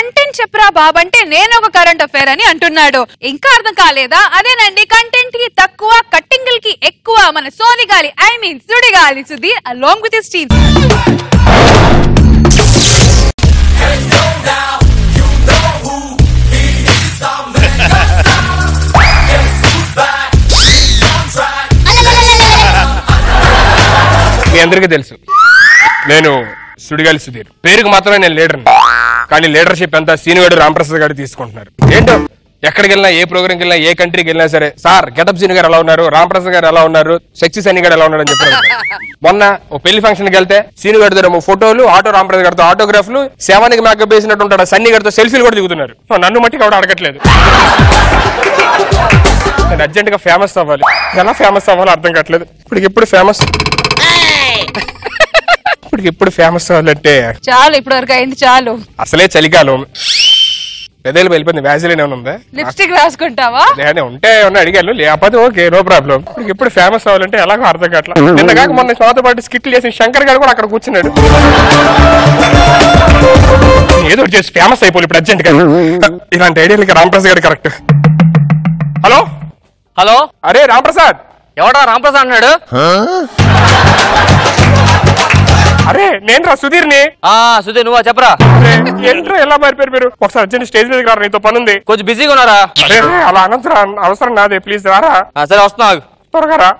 Content చెప్పరా బాబు అంటే నేను ఒక కరెంట్ అఫైర్ అని అంటున్నాడు. ఇంకా అర్థం కాలేదా? అదేనండి, కంటెంట్ కి తక్కువ, కట్టింగ్ కి ఎక్కువ. మన సోనిగాలి Sudigali Sudheer along with his team. మీ అందరికీ తెలుసు నేను సుడిగాలి సుధీర్. పేరుకు మాత్రమే నేను లీడర్, కానీ లీడర్షిప్ అంతా సీనియర్ రాంప్రసాద్ గారు తీసుకుంటున్నారు. ఏంటో ఎక్కడికి వెళ్ళినా, ఏ ప్రోగ్రామ్కి వెళ్ళినా, ఏ కంట్రీకి వెళ్ళినా సరే, సార్ గెటప్ సీని గారు ఎలా ఉన్నారు, రాంప్రసాద్ గారు ఎలా ఉన్నారు, సెక్సీ సన్నీ గారు ఎలా ఉన్నారు అని చెప్పారు. మొన్న ఓ పెళ్లి ఫంక్షన్ కి వెళ్తే సీని గారి దగ్గర ఫోటోలు, ఆటో రాంప్రసాద్ గారితో ఆటోగ్రాఫ్లు, శవానికి మేకప్ వేసినట్టు ఉంటాడు సన్నీ గారితో సెల్ఫీలు కూడా దిగుతున్నారు. నన్ను మట్టి కూడా అడగట్లేదు. నేను అర్జెంట్ గా ఫేమస్ అవ్వాలి. ఎలా ఫేమస్ అవ్వాలో అర్థం కావట్లేదు. ఇప్పుడు ఫేమస్ ఇప్పుడు ఫేమస్ అవ్వాలంటే చాలు, ఇప్పటి వరకు అయింది చాలు. అసలే చలికాలం, పెదేలు వెళ్ళిపోయింది. వ్యాజిలిన్ ఏమైనా ఉందా? లిప్స్టిక్ రాసుకుంటావా? ఉంటే ఏమన్నా అడిగాను, లేకపోతే ఓకే నో ప్రాబ్లం. ఇప్పుడు ఫేమస్ అవ్వాలంటే ఎలాగో అర్థం కావట్లేదు. నిన్న కాక మొన్న మాతో పాటు స్కిట్లు చేసిన శంకర్ గారు కూడా అక్కడ కూర్చున్నాడు. ఏదో చేసి ఫేమస్ అయిపోయి ఇప్పుడు అర్జెంట్ గా. ఇలాంటి ఐడియాలకి రాంప్రసాద్ గారు కరెక్ట్. హలో హలో, అరే రాంప్రసాద్. ఎవడా రాంప్రసాద్ అన్నాడు? అరే నేను రా సుధీర్ని. సుధీర్ నువ్వా? చెప్పరా. ఏంట్రా ఎలా మారిపోయారు మీరు? ఒకసారి అర్జెంట్ స్టేజ్ మీదకి రా, నీతో పని ఉంది. కొంచెం బిజీగా ఉన్నారా? అరే అలా అనంతరా, అవసరం నాదే, ప్లీజ్ రారా. సరే వస్తున్నా, త్వరగా రా.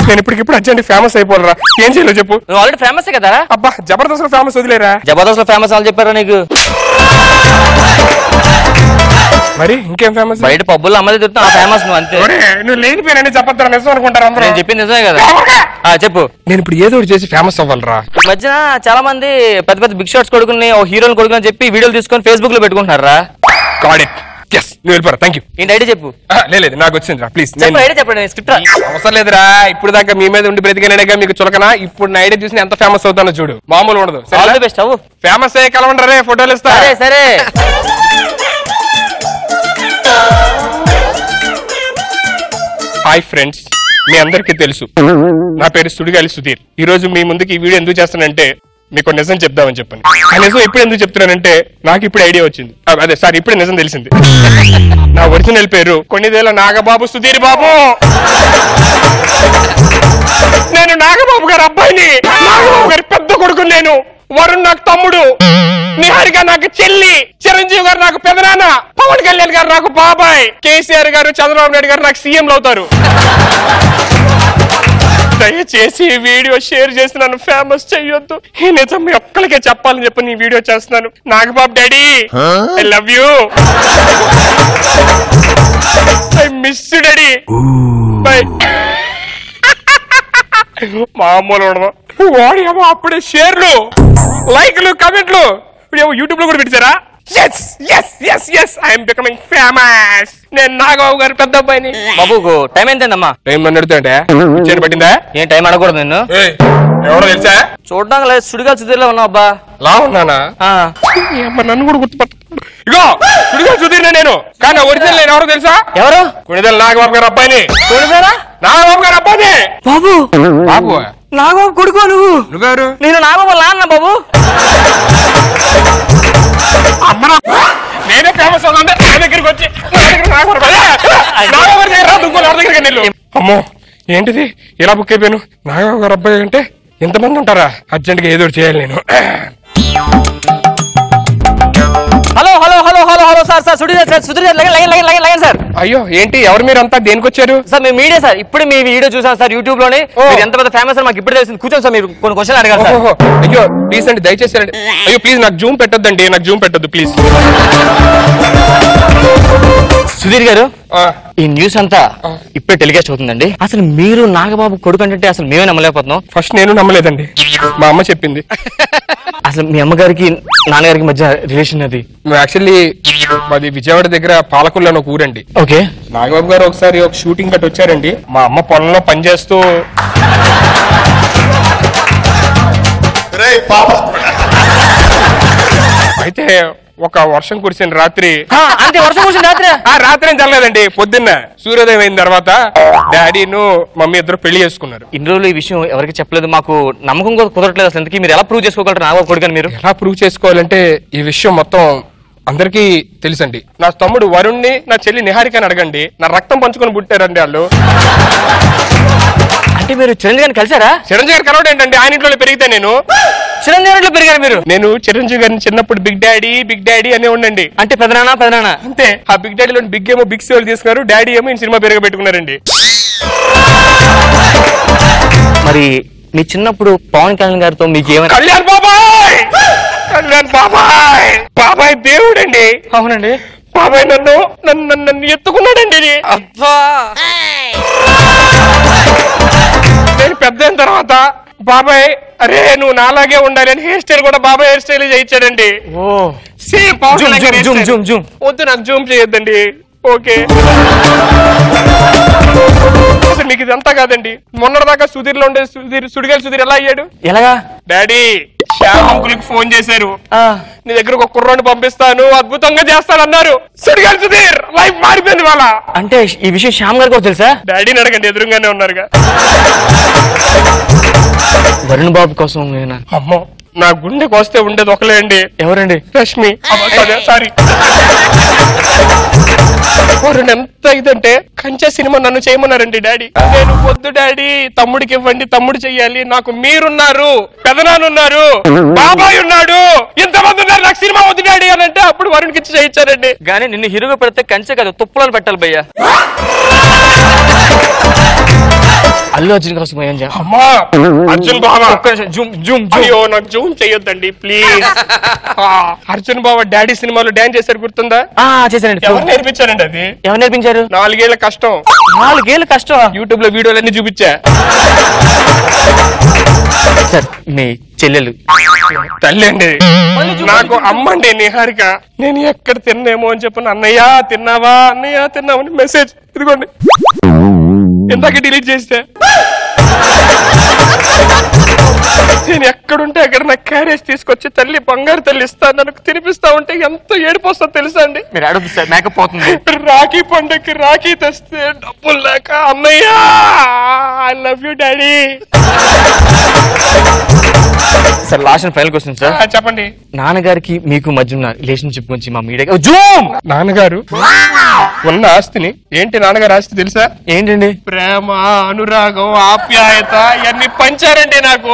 నేను ఇప్పటికిప్పుడు అర్జెంట్ ఫేమస్ అయిపోలరా. ఏం చేయాలో చెప్పు. నువ్వు ఆల్రెడీ ఫేమస్ కదా. అబ్బా జబర్దస్త్ లో ఫేమస్ వదిలేరా? జబర్దస్త్ లో ఫేమస్ అని చెప్పారా నీకు? మరి ఇంకేం ఫేమస్? బయట పబ్బుల్లో అమ్మది తిరుగుతా ఫేమస్ నువ్వు, అంతే. నువ్వు లేని పేరు చెప్పద్దా, నిజం అనుకుంటారు అందరూ. నేను చెప్పింది నిజమే కదా. చెప్పు. నేను ఇప్పుడు ఏదో చేసి ఫేమస్ అవ్వాలరా. ఈ మధ్యన చాలా మంది పెద్ద పెద్ద బిగ్ షాట్స్ కొడుకుని, ఓ హీరోని కొడుకుని చెప్పి వీడియోలు తీసుకొని ఫేస్బుక్ లో పెట్టుకుంటున్నారా. నువ్వు వెళ్ళిపోరా. Thank you. ఏంటి ఐడియా చెప్పు. లేదు నాకు వచ్చింది రా, ప్లీజ్ ఐడియా చెప్పండి. స్క్రిప్ట్ అవసరం లేదురా. ఇప్పుడు దాకా మీ మీద ఉండి బ్రతికేనగా మీకు చులకనా. ఇప్పుడు నా ఐడియా చూసి ఎంత ఫేమస్ అవుతానో చూడు, మామూలు ఉండదు. All the best. అవ్వు ఫేమస్ అయ్యే కలవండి రే, ఫోటోలు ఇస్తా. సరే. హాయ్ ఫ్రెండ్స్, మీ అందరికీ తెలుసు నా పేరు సుడిగాలి సుధీర్. ఈ రోజు మీ ముందుకు ఈ వీడియో ఎందుకు చేస్తానంటే మీకు నిజం చెప్దామని చెప్పండి. ఆ నిజం ఇప్పుడు ఎందుకు చెప్తున్నానంటే నాకు ఇప్పుడు ఐడియా వచ్చింది. అదే సార్ ఇప్పుడే నిజం తెలిసింది. నా ఒరిజినల్ పేరు కొన్నిదేళ్ల నాగబాబు సుధీర్ బాబు. నేను నాగబాబు గారి అబ్బాయిని. నాగబాబు గారి పెద్ద కొడుకు నేను. వరుణ్ నాకు తమ్ముడు, నిహారిక నాకు చెల్లి, చిరంజీవి గారు నాకు పెదనాన్న, పవన్ కళ్యాణ్ గారు నాకు బాబాయ్, కేసీఆర్ గారు చంద్రబాబు నాయుడు గారు నాకు సీఎంలు అవుతారు. దయచేసి ఈ వీడియో షేర్ చేసి నన్ను ఫేమస్ చెయ్యొద్దు. ఈ నిజం మీ ఒక్కరికే చెప్పాలని చెప్పి నీ వీడియో చేస్తున్నాను. Nagababu daddy, I love you, I miss you daddy, by. మామూలు ఉండదు. వాడేమో అప్పుడే షేర్లు, లైక్లు, కమెంట్లు, ఇప్పుడేమో యూట్యూబ్ లో కూడా పెట్టారా. నేను నాగబాబు గారు పెద్ద అబ్బాయిని. బాబుకు టైం ఎంతమ్మా? టైం నన్ను అడుగుతుంటే ఇచ్చేది పట్టిందా? ఏం టైం అడగకూడదు నిన్ను. ఎవరో తెలుసా? చూడడానికి లేదు, సుడిగాలి సుధీర్ లో ఉన్నావు. అబ్బా లా ఉన్నానా? నన్ను కూడా గుర్తుపట్టు. ఇగో సుడిగాలి సుధీర్ నేను, కానీ ఒరిజినల్ నేను ఎవరో తెలుసా? ఎవరు? కొనిదేల నాగబాబు గారు అబ్బాయిని. కొనిదేలా నాగబాబు గారు అబ్బాయిని. బాబు బాబు నాగబాబు కొడుకో నువ్వు? నువ్వెవరు? నేను నాగబాబు నాన్న బాబు. అమ్మరా నేనే ఫేమస్ అవుతుంటే నా దగ్గరికి వచ్చి నాగబాబు గారి దగ్గర దగ్గరికి వెళ్ళు. అమ్మో ఏంటిది ఇలా బుక్ అయిపోయాను. నాగబాబు గారు అబ్బాయి అంటే ఎంతమంది ఉంటారా? అర్జెంట్ గా ఏదో చేయాలి నేను. Hello hello hello hello hello sir sir Sudheer sir. అయ్యో ఏంటి ఎవరు మీరంతా దేనికి వచ్చారు? సార్ మేము మీడియా సార్. ఇప్పుడు మీ వీడియో చూసాం సార్ యూట్యూబ్ లోనే. ఎంత పెద్ద ఫేమస్ సార్ మాకు ఇప్పుడు తెలిసింది. కూర్చోండి సార్, మీరు కొన్ని క్వశ్చన్ అడగాలి సార్. అయ్యో ప్లీజ్ అండి, దయచేసి రండి. అయ్యో ప్లీజ్ నాకు జూమ్ పెట్టొద్దండి, నాకు జూమ్ పెట్టొద్దు ప్లీజ్. సుధీర్ గారు, ఈ న్యూస్ అంతా ఇప్పుడే టెలికాస్ట్ అవుతుందండి. అసలు మీరు నాగబాబు కొడుకు అంటే అసలు మేమే నమ్మలేకపోతున్నాం. ఫస్ట్ నేను నమ్మలేదండి, మా అమ్మ చెప్పింది. అసలు మీ అమ్మగారికి నాన్నగారికి మధ్య రిలేషన్ అది? యాక్చువల్లీ మాది విజయవాడ దగ్గర పాలకుల్లో ఒక ఊరండి. ఓకే. నాగబాబు గారు ఒకసారి ఒక షూటింగ్ గట్టి వచ్చారండి. మా అమ్మ పొలంలో పనిచేస్తూ అయితే ఒక వర్షం కురిసిన రాత్రి. అంతే, వర్షం కురిసిన రాత్రి? రాత్రి ఏం జరగలేదండి, పొద్దున్న సూర్యోదయం అయిన తర్వాత డాడీను మమ్మీ ఇద్దరు పెళ్లి చేసుకున్నారు. ఇన్ని రోజులు ఈ విషయం ఎవరికి చెప్పలేదు, మాకు నమ్మకం కూడా కుదరట్లేదు అసలు. ఎందుకు మీరు ఎలా ప్రూవ్ చేసుకోగలరు నాగబాబు కొడుకు? మీరు ఎలా ప్రూవ్ చేసుకోవాలంటే ఈ విషయం మొత్తం అందరికీ తెలుసండి. నా తమ్ముడు వరుణ్ణి, నా చెల్లి నిహారికని అడగండి. నా రక్తం పంచుకొని పుట్టారండి వాళ్ళు. అంటే మీరు చిరంజీవి గారిని కలిసారా? చిరంజీవి గారు కలవడం ఏంటండి, ఆయన ఇంట్లో పెరిగితే నేను. చిరంజీవి ఇంట్లో పెరిగారు మీరు? నేను చిరంజీవి గారిని చిన్నప్పుడు బిగ్ డాడీ అనే ఉండండి. అంటే పెదనానా అంతే. ఆ బిగ్ డాడీలో బిగ్ ఏమో బిగ్ సేవలు తీసుకున్నారు, డాడీ ఏమో ఈ సినిమా పేరుగా పెట్టుకున్నారండి. మరి మీ చిన్నప్పుడు పవన్ కళ్యాణ్ గారితో మీకు ఏమైనా? కళ్యాణ్ బాబాయ్ దేవుడండి. అవునండి. బాబాయ్ నన్ను ఎత్తుకున్నాడండి. అబ్బా, నేను పెద్ద అయిన తర్వాత బాబాయ్ అరే నువ్వు నాలాగే ఉండాలి అని హెయిర్ స్టైల్ కూడా బాబాయ్ హెయిర్ స్టైల్ చేయించాడండి. వద్దు, నాకు జూమ్ చేయొద్దండి. ఓకే, అసలు మీకు ఇదంతా కాదండి. మొన్నటిదాకా సుధీర్ లో ఉండే సుడిగాలి సుధీర్ ఎలా అయ్యాడు? ఎలాగా? డాడీ శ్యామ్ అంకుల్కి ఫోన్ చేశారు, నీ దగ్గర ఒక కుర్రోని పంపిస్తాను, అద్భుతంగా చేస్తానన్నారు. సుడిగాలి సుధీర్ లైఫ్ మారిపోయింది వాళ్ళ. అంటే ఈ విషయం శ్యామ్ గారు కూడా తెలుసా? డాడీని అడగండి, ఎదురుగానే ఉన్నారుగా. వరుణ్ బాబు కోసం అమ్మో, నా గుండెకి వస్తే ఉండేది ఒకలే అండి. ఎవరండి? రష్మి. సారీ, ఎంత ఇదంటే కంచె సినిమా నన్ను చేయమన్నారండి డాడీ. నేను వద్దు డాడీ, తమ్ముడికి ఇవ్వండి, తమ్ముడు చెయ్యాలి, నాకు మీరున్నారు, పెదనాన్నున్నారు, బాబాయ్ ఉన్నాడు, ఇంతమంది ఉన్నారు, నాకు సినిమా వద్దు డాడీ అని అంటే అప్పుడు వరుణ్కి ఇచ్చి చేయించారండి. కానీ నిన్ను హీరోగా పెడితే కంచె కాదు తుప్పులను పెట్టాలి భయ్యా. అల్లు అర్జున్ కోసం ఏం చేయాలి? అమ్మా అర్జున్ బాబా, అయ్యో నాకు జూమ్ చెయ్యొద్దండి ప్లీజ్. అర్జున్ బాబా డాడీ సినిమాలో డాన్స్ చేశారు, గుర్తుందా? చేశారండి. ఎవరు నేర్పించారండి అది? ఎవరు నేర్పించారు? 4 ఏళ్ల కష్టం. 4 ఏళ్ళ కష్టం? యూట్యూబ్ లో వీడియోలన్నీ చూపించా. సార్ మీ చెల్లెలు తల్లి అండి, నాకు అమ్మండి నిహారిక. నేను ఎక్కడ తిన్నేమో అని చెప్పిన అన్నయ్య తిన్నావా అని మెసేజ్ ఇదిగోండి, ఇందాక డిలీట్ చేస్తే. నేను ఎక్కడుంటే అక్కడ నాకు క్యారేజ్ తీసుకొచ్చి తల్లి బంగారు తల్లి ఇస్తా, నాకు తినిపిస్తా ఉంటే ఎంత ఏడిపోస్తా తెలుసా అండి. మీరు అడుగు సార్, మేకప్ అవుతుంది. రాఖీ పండుగకి రాఖీ తెస్తే డబ్బులు లేక అన్నయ్య I love you daddy. Sir last and final question sir. చెప్పండి. నాన్నగారికి మీకు మధ్య ఉన్న రిలేషన్షిప్ గురించి మా మీడియా జూమ్. నాన్నగారు ఉన్న ఆస్తిని ఏంటి, నాన్నగారు ఆస్తి తెలుసా? ఏంటండి? ప్రేమ, అనురాగం, ఆప్యాయత ఇవన్నీ పంచారండి నాకు.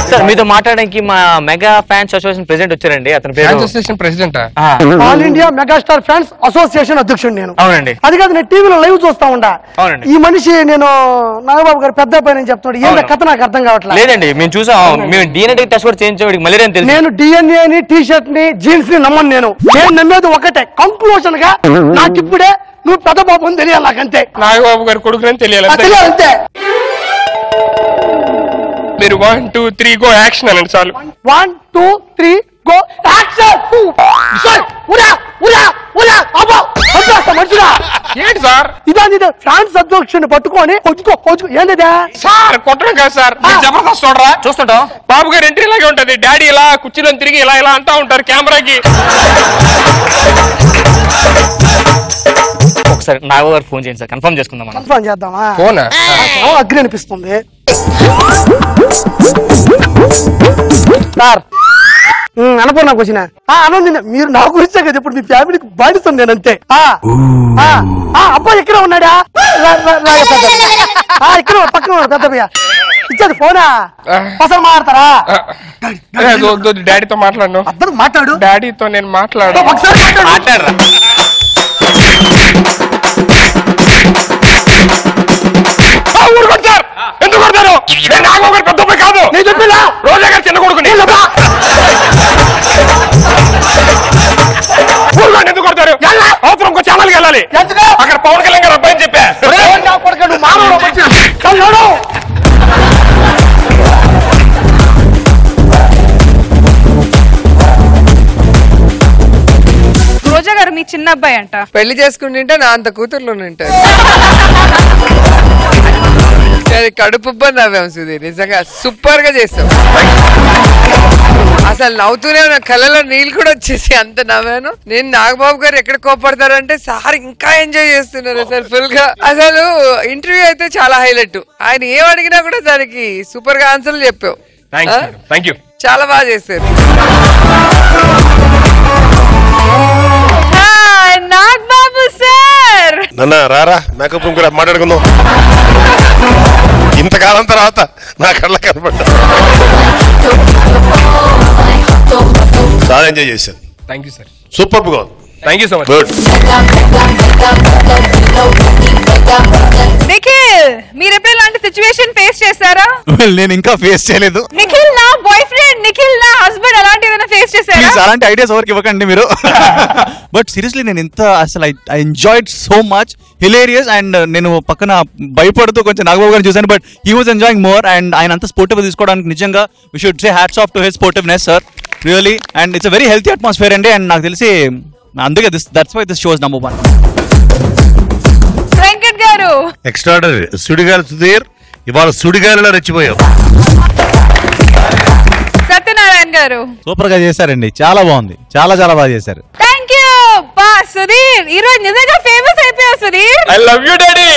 సార్ మీతో మాట్లాడడానికి మా మెగా ఫ్యాన్స్ అసోసియేషన్ ప్రెసిడెంట్ వచ్చారండి. అతని పేరు association president, all India megastar fans association అధ్యక్షుడు నేను. అవునండి. అది కాదు, నేను టీవీలో లైవ్ చూస్తా ఉండా. అవునండి. ఈ మనిషి నేను నాగబాబు గారు పెద్ద పైన చెప్తున్నాడు, ఏంటో కథ నాకు అర్థం కావట్లేదు. లేదండి, మేము చూసాం, మేము DNA టెస్ట్ కూడా చేయించాం, మలేరియా తెలుసు. నేను DNA ని, టీ షర్ట్ ని, జీన్స్ ని నమ్మను. నేను నమ్మేది ఒకటే, కంక్లూషన్ గా నాకు ఇప్పుడే నువ్వు పెద్ద బాబు అని తెలియాలి, నాకంతే. నాగబాబు గారు కొడుకుని తెలియాలి అంతే. మీరు 1 2 3 గో యాక్షన్ అనండి చాలు. 1 2 3 గో యాక్షన్. ఏంటి సార్ ఇదే ఫ్రాన్స్ అధ్యక్షుడిని పట్టుకొని ఏంటదా సార్? కొట్టడం కాదు సార్, జబర్దస్త్ చూడరా? చూస్తుంటాం. బాబు గారు ఎంట్రీ ఇలాగే ఉంటది, డాడీ ఇలా కుర్చీలో తిరిగి ఇలా అంటా ఉంటారు కెమెరాకి. ఒకసారి నాగబాబు గారు ఫోన్ చేయండి సార్, కన్ఫర్మ్ చేసుకుందాం. కన్ఫర్మ్ చేద్దామా? ఫోనా? అగ్ని అనిపిస్తుంది సార్. అన్నపూర్ణకు వచ్చిన అనండి, మీరు నా గురించే కదా ఇప్పుడు మీ ఫ్యామిలీకి బాధిస్తాను నేను, అంతే. అబ్బాయి ఇక్కడ ఉన్నాడా? ఇక్కడ పక్కన పెద్దయ్య ఇచ్చేది ఫోనా? అసలు మాట్లాడతారా? డాడీతో మాట్లాడు. అద్దరు మాట్లాడు. డాడీతో నేను మాట్లాడు. ఒకసారి మాట్లాడరా. సార్ ఎందుకు కొడతారు? పెద్ద కాదు, నేను చెప్పినా రోజా గారు చిన్న కొడుకుని. ఎందుకు కొడతారు? అవసరం ఇంకో ఛానల్కి వెళ్ళాలి, అక్కడ పవన్ కళ్యాణ్ గారు అబ్బాయి చెప్పా. రోజా గారు మీ చిన్న అబ్బాయి అంట. పెళ్లి చేసుకుంటుంటే నా అంత కూతుర్లు ఉంటాయి. అది కడుపుబ్బ నవ్వాం సుధీర్, నిజంగా సూపర్ గా చేస్తాం. అసలు నవ్వుతూనే ఉన్న కళ్ళలో నీళ్ళు కూడా వచ్చేసి అంత నవ్వాను నేను. నాగబాబు గారు ఎక్కడ కోపడతారంటే సార్ ఇంకా ఎంజాయ్ చేస్తున్నారు అసలు ఫుల్ గా. అసలు ఇంటర్వ్యూ అయితే చాలా హైలైట్, ఆయన ఏం అడిగినా కూడా దానికి సూపర్ గా ఆన్సర్లు చెప్పావు. చాలా బాగా చేశారు. నాగబాబు సార్ నన్న రారా మేకప్ రూమ్ కూడా మాట్లాడుకుందాం. ఇంతకాలం తర్వాత నా కళ్ళ కనపడ్డా. చాలా ఎంజాయ్ చేశాను. Thank you sir. సూపర్ గా ఉంది. Thank you so much. Good. Nikhil మీరు ఎప్పుడు ఇలాంటి సిచ్యువేషన్ ఫేస్ చేశారా? నేను ఇంకా ఫేస్ చేయలేదు. నిఖిల్ నా బాయ్ ఫ్రెండ్, నిఖిల్ నా హస్బెండ్, అలాంటి ఏదైనా ఫేస్ చేశారా? ప్లీజ్ అలాంటి ఐడియాస్ ఎవరికి ఇవ్వకండి మీరు. బట్ సీరియస్లీ నేను ఇంత అసలు I enjoyed so much, hilarious. And నేను పక్కన భయపడుతూ కొంచెం నాగబాబు గారిని చూసాను, but he was enjoying more. And ఆయన అంత స్పోర్టివ్ తీసుకోవడానికి నిజంగా we should say hats off to his sportiveness sir, really. And it's a very healthy atmosphere అండి. అండ్ నాకు తెలిసి అందుకే that's why this shows number 1. Venkat గారు ఎక్స్ట్రాడనరీ. సుడిగాలి సుధీర్ ఇవాళ సుడిగాలిలో రెచ్చిపోయావు. సత్యనారాయణ గారు సూపర్ గా చేశారండి, చాలా బాగుంది, చాలా చాలా బాగా చేశారు. Thank you. బా సుధీర్ ఈ రోజు నిజంగా ఫేమస్ అయిపోయావు Sudheer. I love you daddy.